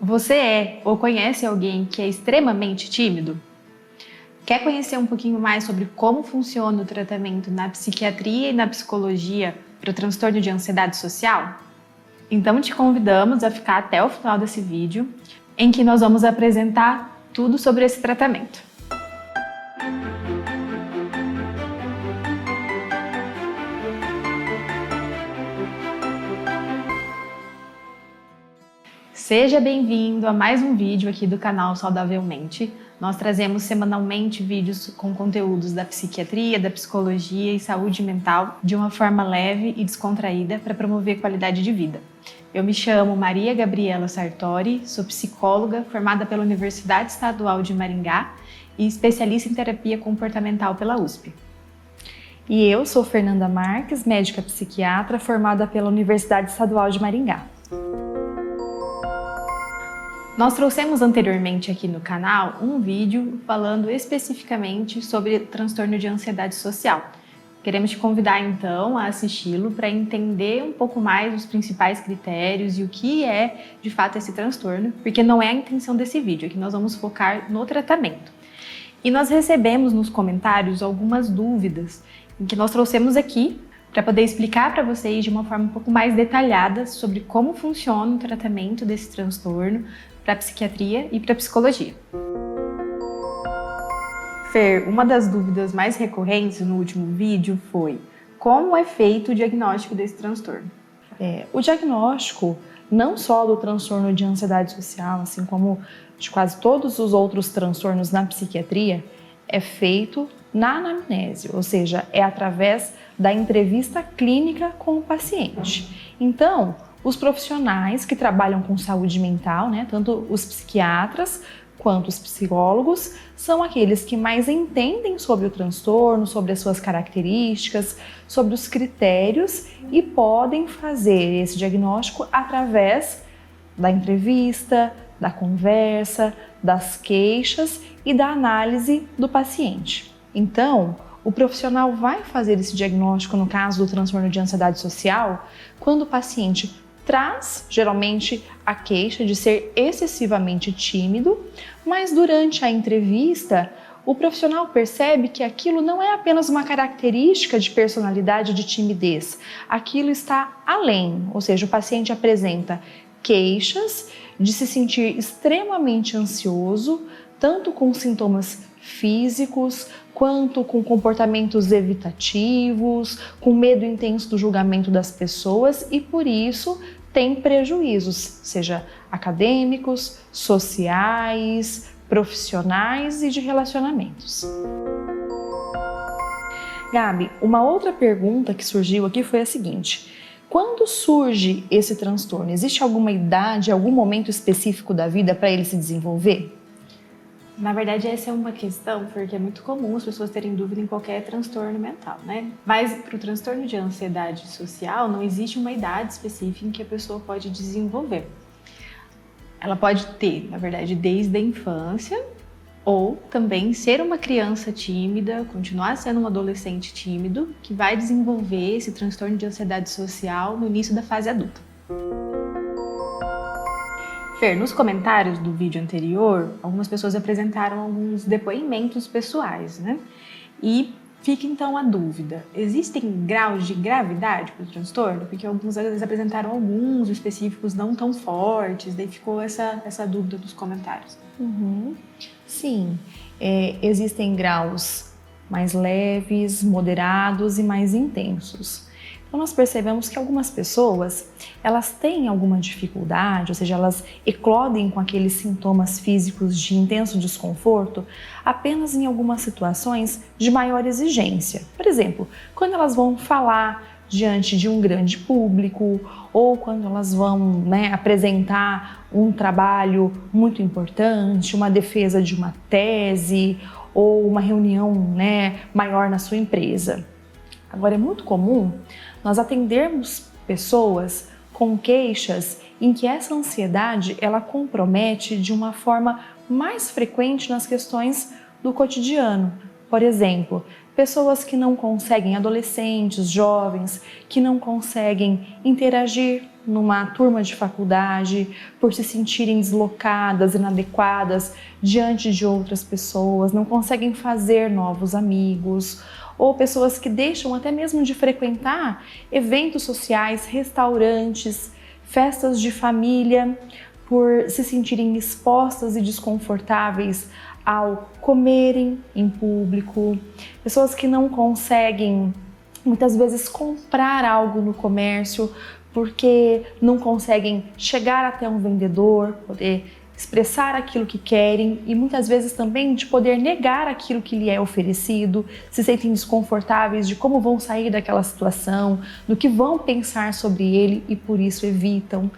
Você é ou conhece alguém que é extremamente tímido? Quer conhecer um pouquinho mais sobre como funciona o tratamento na psiquiatria e na psicologia para o transtorno de ansiedade social? Então te convidamos a ficar até o final desse vídeo, em que nós vamos apresentar tudo sobre esse tratamento. Seja bem-vindo a mais um vídeo aqui do canal Saudavelmente. Nós trazemos semanalmente vídeos com conteúdos da psiquiatria, da psicologia e saúde mental de uma forma leve e descontraída para promover qualidade de vida. Eu me chamo Maria Gabriela Sartori, sou psicóloga formada pela Universidade Estadual de Maringá e especialista em terapia comportamental pela USP. E eu sou Fernanda Marques, médica psiquiatra formada pela Universidade Estadual de Maringá. Nós trouxemos anteriormente aqui no canal um vídeo falando especificamente sobre transtorno de ansiedade social. Queremos te convidar então a assisti-lo para entender um pouco mais os principais critérios e o que é de fato esse transtorno, porque não é a intenção desse vídeo, aqui nós vamos focar no tratamento. E nós recebemos nos comentários algumas dúvidas em que nós trouxemos aqui para poder explicar para vocês de uma forma um pouco mais detalhada sobre como funciona o tratamento desse transtorno para a psiquiatria e para a psicologia. Fer, uma das dúvidas mais recorrentes no último vídeo foi: como é feito o diagnóstico desse transtorno? O diagnóstico, não só do transtorno de ansiedade social, assim como de quase todos os outros transtornos na psiquiatria, é feito na anamnese, ou seja, é através da entrevista clínica com o paciente. Então, os profissionais que trabalham com saúde mental, tanto os psiquiatras quanto os psicólogos, são aqueles que mais entendem sobre o transtorno, sobre as suas características, sobre os critérios e podem fazer esse diagnóstico através da entrevista, da conversa, das queixas e da análise do paciente. Então, o profissional vai fazer esse diagnóstico no caso do transtorno de ansiedade social quando o paciente traz, geralmente, a queixa de ser excessivamente tímido, mas durante a entrevista, o profissional percebe que aquilo não é apenas uma característica de personalidade de timidez, aquilo está além, ou seja, o paciente apresenta queixas de se sentir extremamente ansioso, tanto com sintomas físicos, quanto com comportamentos evitativos, com medo intenso do julgamento das pessoas e por isso tem prejuízos, seja acadêmicos, sociais, profissionais e de relacionamentos. Gabi, uma outra pergunta que surgiu aqui foi a seguinte: quando surge esse transtorno? Existe alguma idade, algum momento específico da vida para ele se desenvolver? Na verdade, essa é uma questão porque é muito comum as pessoas terem dúvida em qualquer transtorno mental, Mas para o transtorno de ansiedade social não existe uma idade específica em que a pessoa pode desenvolver. Ela pode ter, na verdade, desde a infância ou também ser uma criança tímida, continuar sendo um adolescente tímido que vai desenvolver esse transtorno de ansiedade social no início da fase adulta. Fer, nos comentários do vídeo anterior, algumas pessoas apresentaram alguns depoimentos pessoais, E fica então a dúvida: existem graus de gravidade para o transtorno? Porque alguns às vezes apresentaram alguns específicos não tão fortes, daí ficou essa dúvida nos comentários. Sim, existem graus mais leves, moderados e mais intensos. Então nós percebemos que algumas pessoas, elas têm alguma dificuldade, ou seja, elas eclodem com aqueles sintomas físicos de intenso desconforto apenas em algumas situações de maior exigência. Por exemplo, quando elas vão falar diante de um grande público ou quando elas vão apresentar um trabalho muito importante, uma defesa de uma tese ou uma reunião maior na sua empresa. Agora, é muito comum nós atendermos pessoas com queixas em que essa ansiedade ela compromete de uma forma mais frequente nas questões do cotidiano, Por exemplo, pessoas que não conseguem, adolescentes, jovens, que não conseguem interagir numa turma de faculdade por se sentirem deslocadas, inadequadas diante de outras pessoas, não conseguem fazer novos amigos, ou pessoas que deixam até mesmo de frequentar eventos sociais, restaurantes, festas de família, por se sentirem expostas e desconfortáveis ao comerem em público, pessoas que não conseguem muitas vezes comprar algo no comércio porque não conseguem chegar até um vendedor, poder expressar aquilo que querem e muitas vezes também de poder negar aquilo que lhe é oferecido, se sentem desconfortáveis de como vão sair daquela situação, do que vão pensar sobre ele e por isso evitam.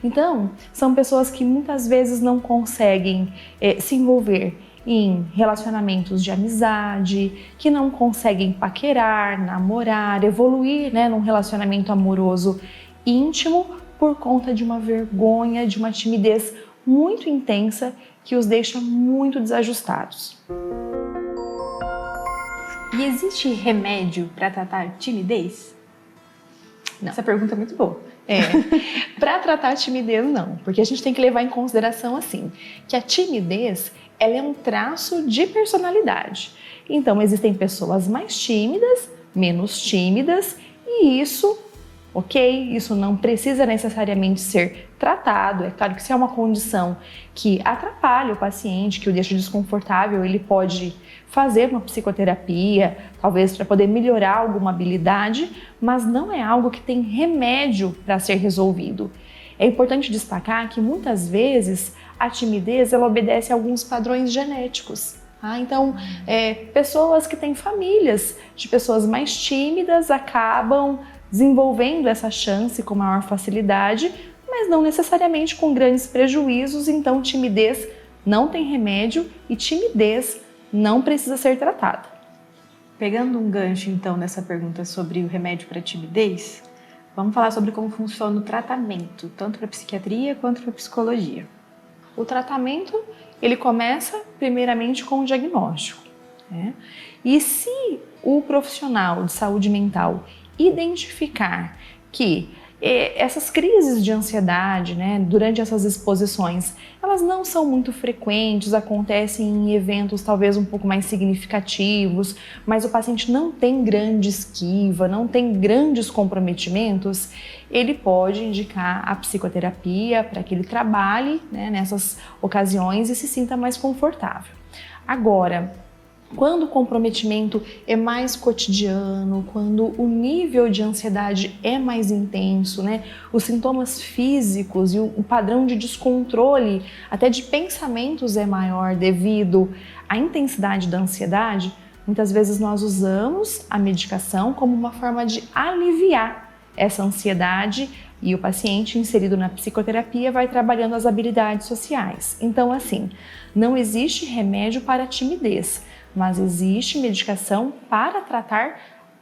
Então, são pessoas que muitas vezes não conseguem se envolver em relacionamentos de amizade, que não conseguem paquerar, namorar, evoluir, num relacionamento amoroso íntimo por conta de uma vergonha, de uma timidez muito intensa que os deixa muito desajustados. E existe remédio para tratar timidez? Não. Essa pergunta é muito boa. Para tratar a timidez não, porque a gente tem que levar em consideração assim, que a timidez ela é um traço de personalidade. Então existem pessoas mais tímidas, menos tímidas e isso não precisa necessariamente ser tratado. É claro que se é uma condição que atrapalha o paciente, que o deixa desconfortável, ele pode fazer uma psicoterapia, talvez para poder melhorar alguma habilidade, mas não é algo que tem remédio para ser resolvido. É importante destacar que muitas vezes a timidez ela obedece a alguns padrões genéticos. Então, pessoas que têm famílias de pessoas mais tímidas acabam desenvolvendo essa chance com maior facilidade, mas não necessariamente com grandes prejuízos. Então, timidez não tem remédio e timidez não precisa ser tratada. Pegando um gancho, então, nessa pergunta sobre o remédio para timidez, vamos falar sobre como funciona o tratamento, tanto para psiquiatria quanto para psicologia. O tratamento, ele começa primeiramente com o diagnóstico, E se o profissional de saúde mental identificar que essas crises de ansiedade, durante essas exposições, elas não são muito frequentes, acontecem em eventos talvez um pouco mais significativos, mas o paciente não tem grande esquiva, não tem grandes comprometimentos, ele pode indicar a psicoterapia para que ele trabalhe nessas ocasiões e se sinta mais confortável. Agora, quando o comprometimento é mais cotidiano, quando o nível de ansiedade é mais intenso, os sintomas físicos e o padrão de descontrole, até de pensamentos é maior devido à intensidade da ansiedade, muitas vezes nós usamos a medicação como uma forma de aliviar essa ansiedade e o paciente inserido na psicoterapia vai trabalhando as habilidades sociais. Então, assim, não existe remédio para a timidez, mas existe medicação para tratar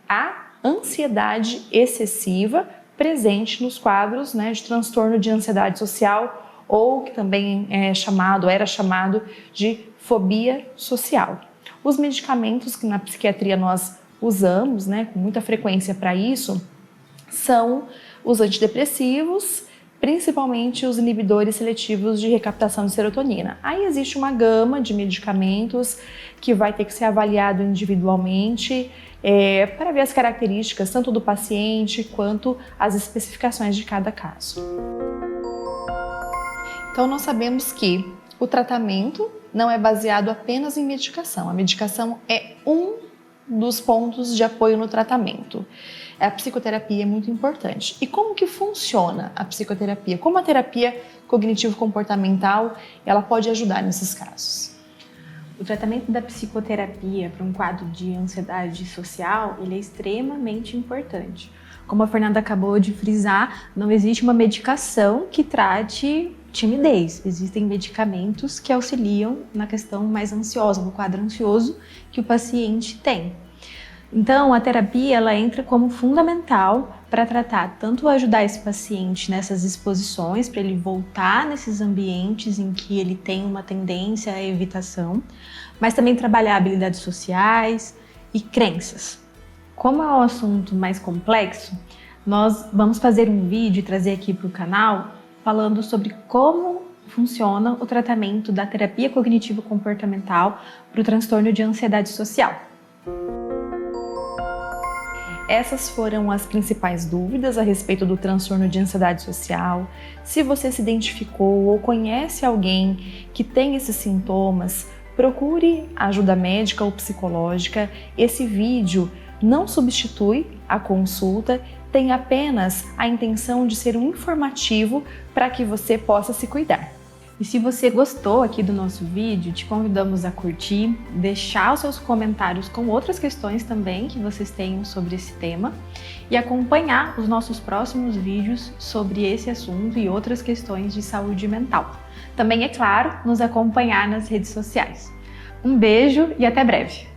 a ansiedade excessiva presente nos quadros de transtorno de ansiedade social ou que também era chamado de fobia social. Os medicamentos que na psiquiatria nós usamos com muita frequência para isso são os antidepressivos, principalmente os inibidores seletivos de recaptação de serotonina. Aí existe uma gama de medicamentos que vai ter que ser avaliado individualmente para ver as características tanto do paciente quanto as especificações de cada caso. Então nós sabemos que o tratamento não é baseado apenas em medicação. A medicação é um dos pontos de apoio no tratamento. A psicoterapia é muito importante. E como que funciona a psicoterapia? Como a terapia cognitivo-comportamental ela pode ajudar nesses casos? O tratamento da psicoterapia para um quadro de ansiedade social, ele é extremamente importante. Como a Fernanda acabou de frisar, não existe uma medicação que trate timidez. Existem medicamentos que auxiliam na questão mais ansiosa, no quadro ansioso que o paciente tem. Então, a terapia ela entra como fundamental para tratar, tanto ajudar esse paciente nessas exposições, para ele voltar nesses ambientes em que ele tem uma tendência à evitação, mas também trabalhar habilidades sociais e crenças. Como é um assunto mais complexo, nós vamos fazer um vídeo e trazer aqui para o canal falando sobre como funciona o tratamento da terapia cognitivo-comportamental para o transtorno de ansiedade social. Essas foram as principais dúvidas a respeito do transtorno de ansiedade social. Se você se identificou ou conhece alguém que tem esses sintomas, procure ajuda médica ou psicológica. Esse vídeo não substitui a consulta, tem apenas a intenção de ser um informativo para que você possa se cuidar. E se você gostou aqui do nosso vídeo, te convidamos a curtir, deixar os seus comentários com outras questões também que vocês tenham sobre esse tema e acompanhar os nossos próximos vídeos sobre esse assunto e outras questões de saúde mental. Também, é claro, nos acompanhar nas redes sociais. Um beijo e até breve!